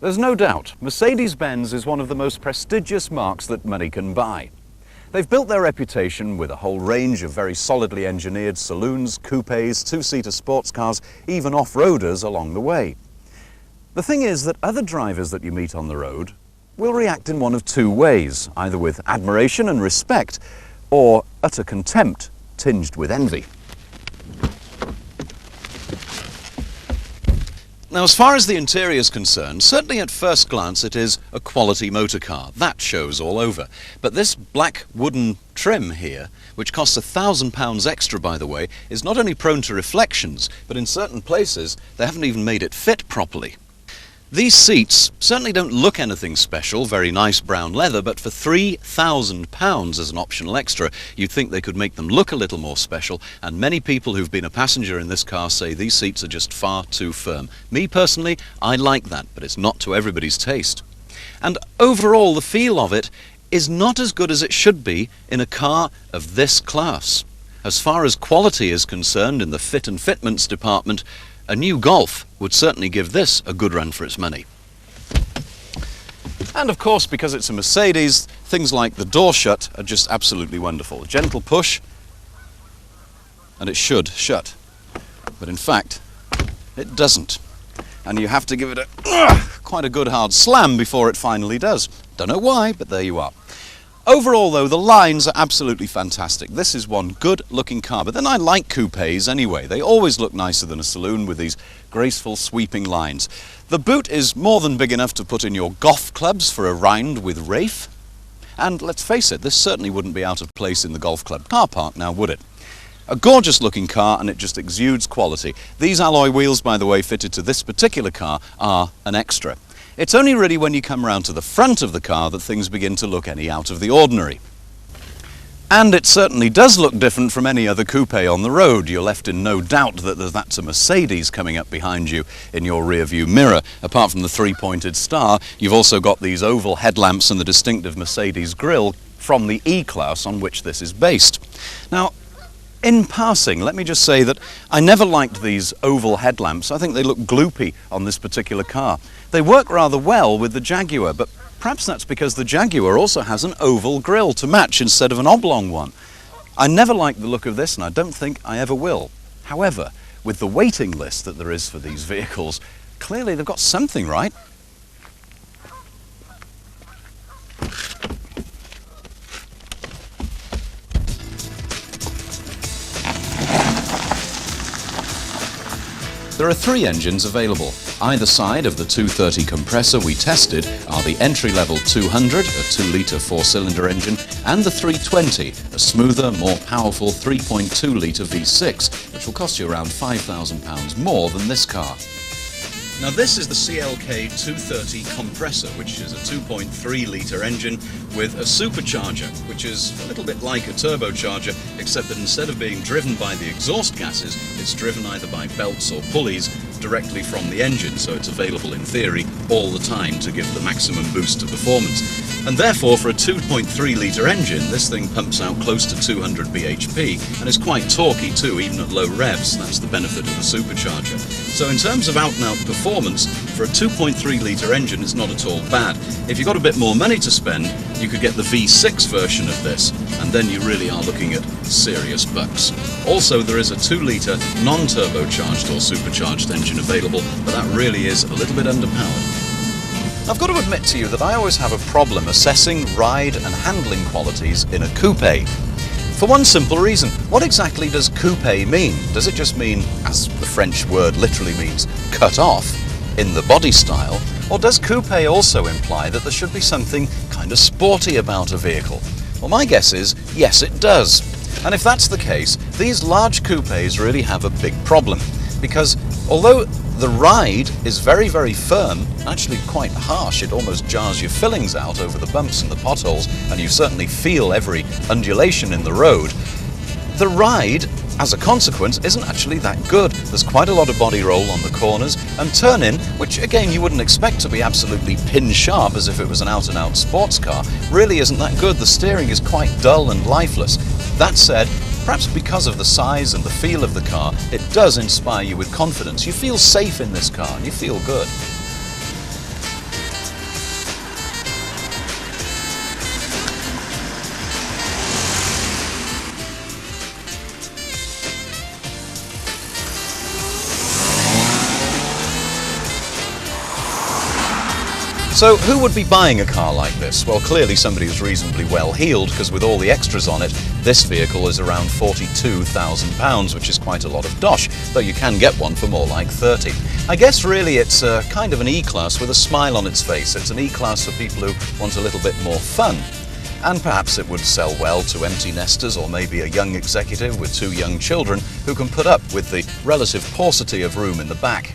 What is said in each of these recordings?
There's no doubt Mercedes-Benz is one of the most prestigious marques that money can buy. They've built their reputation with a whole range of very solidly engineered saloons, coupes, two-seater sports cars, even off-roaders along the way. The thing is that other drivers that you meet on the road will react in one of two ways, either with admiration and respect, or utter contempt tinged with envy. Now, as far as the interior is concerned, certainly at first glance it is a quality motor car. That shows all over. But this black wooden trim here, which costs £1,000 extra, by the way, is not only prone to reflections, but in certain places they haven't even made it fit properly. These seats certainly don't look anything special, very nice brown leather, but for £3,000 as an optional extra, you'd think they could make them look a little more special, and many people who've been a passenger in this car say these seats are just far too firm. Me personally, I like that, but it's not to everybody's taste. And overall, the feel of it is not as good as it should be in a car of this class. As far as quality is concerned in the fit and fitments department, a new Golf would certainly give this a good run for its money. And of course, because it's a Mercedes, things like the door shut are just absolutely wonderful. A gentle push, and it should shut. But in fact, it doesn't. And you have to give it quite a good hard slam before it finally does. Don't know why, but there you are. Overall, though, the lines are absolutely fantastic. This is one good-looking car, but then I like coupes anyway. They always look nicer than a saloon with these graceful, sweeping lines. The boot is more than big enough to put in your golf clubs for a round with Rafe. And let's face it, this certainly wouldn't be out of place in the golf club car park now, would it? A gorgeous-looking car, and it just exudes quality. These alloy wheels, by the way, fitted to this particular car are an extra. It's only really when you come round to the front of the car that things begin to look any out of the ordinary. And it certainly does look different from any other coupe on the road. You're left in no doubt that that's a Mercedes coming up behind you in your rear view mirror. Apart from the three-pointed star, you've also got these oval headlamps and the distinctive Mercedes grille from the E-Class on which this is based. Now, in passing, let me just say that I never liked these oval headlamps. I think they look gloopy on this particular car. They work rather well with the Jaguar, but perhaps that's because the Jaguar also has an oval grille to match instead of an oblong one. I never liked the look of this, and I don't think I ever will. However, with the waiting list that there is for these vehicles, clearly they've got something right. There are three engines available. Either side of the 230 compressor we tested are the entry-level 200, a 2-litre 4-cylinder engine, and the 320, a smoother, more powerful 3.2-litre V6, which will cost you around £5,000 more than this car. Now this is the CLK 230 compressor, which is a 2.3-litre engine with a supercharger, which is a little bit like a turbocharger, except that instead of being driven by the exhaust gases, it's driven either by belts or pulleys directly from the engine, so it's available in theory all the time to give the maximum boost to performance. And therefore, for a 2.3-litre engine, this thing pumps out close to 200 bhp and is quite torquey too, even at low revs. That's the benefit of the supercharger. So in terms of out-and-out performance, for a 2.3-litre engine, it's not at all bad. If you've got a bit more money to spend, you could get the V6 version of this, and then you really are looking at serious bucks. Also, there is a 2-litre non-turbocharged or supercharged engine available, but that really is a little bit underpowered. I've got to admit to you that I always have a problem assessing ride and handling qualities in a coupe. For one simple reason, what exactly does coupe mean? Does it just mean, as the French word literally means, cut off in the body style? Or does coupe also imply that there should be something kind of sporty about a vehicle? Well, my guess is, yes, it does. And if that's the case, these large coupes really have a big problem. Because although the ride is very, very firm, actually quite harsh, it almost jars your fillings out over the bumps and the potholes, and you certainly feel every undulation in the road. The ride, as a consequence, isn't actually that good. There's quite a lot of body roll on the corners, and turn-in, which again you wouldn't expect to be absolutely pin-sharp as if it was an out-and-out sports car, really isn't that good. The steering is quite dull and lifeless. That said, perhaps because of the size and the feel of the car, it does inspire you with confidence. You feel safe in this car and you feel good. So who would be buying a car like this? Well, clearly somebody who's reasonably well heeled, because with all the extras on it, this vehicle is around £42,000, which is quite a lot of dosh, though you can get one for more like 30. I guess really it's kind of an E-Class with a smile on its face. It's an E-Class for people who want a little bit more fun. And perhaps it would sell well to empty nesters or maybe a young executive with 2 young children who can put up with the relative paucity of room in the back.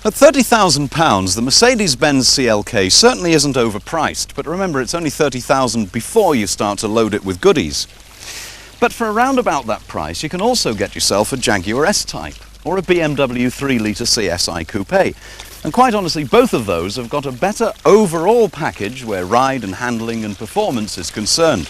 At £30,000, the Mercedes-Benz CLK certainly isn't overpriced, but remember it's only £30,000 before you start to load it with goodies. But for around about that price, you can also get yourself a Jaguar S-Type or a BMW 3-litre CSI Coupe. And quite honestly, both of those have got a better overall package where ride and handling and performance is concerned.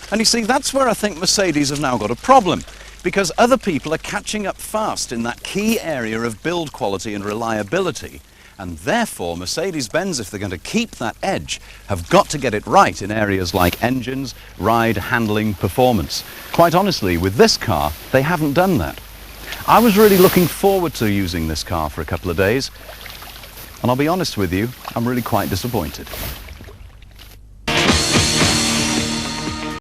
And you see, that's where I think Mercedes have now got a problem, because other people are catching up fast in that key area of build quality and reliability. And therefore, Mercedes-Benz, if they're going to keep that edge, have got to get it right in areas like engines, ride, handling, performance. Quite honestly, with this car, they haven't done that. I was really looking forward to using this car for a couple of days, and I'll be honest with you, I'm really quite disappointed.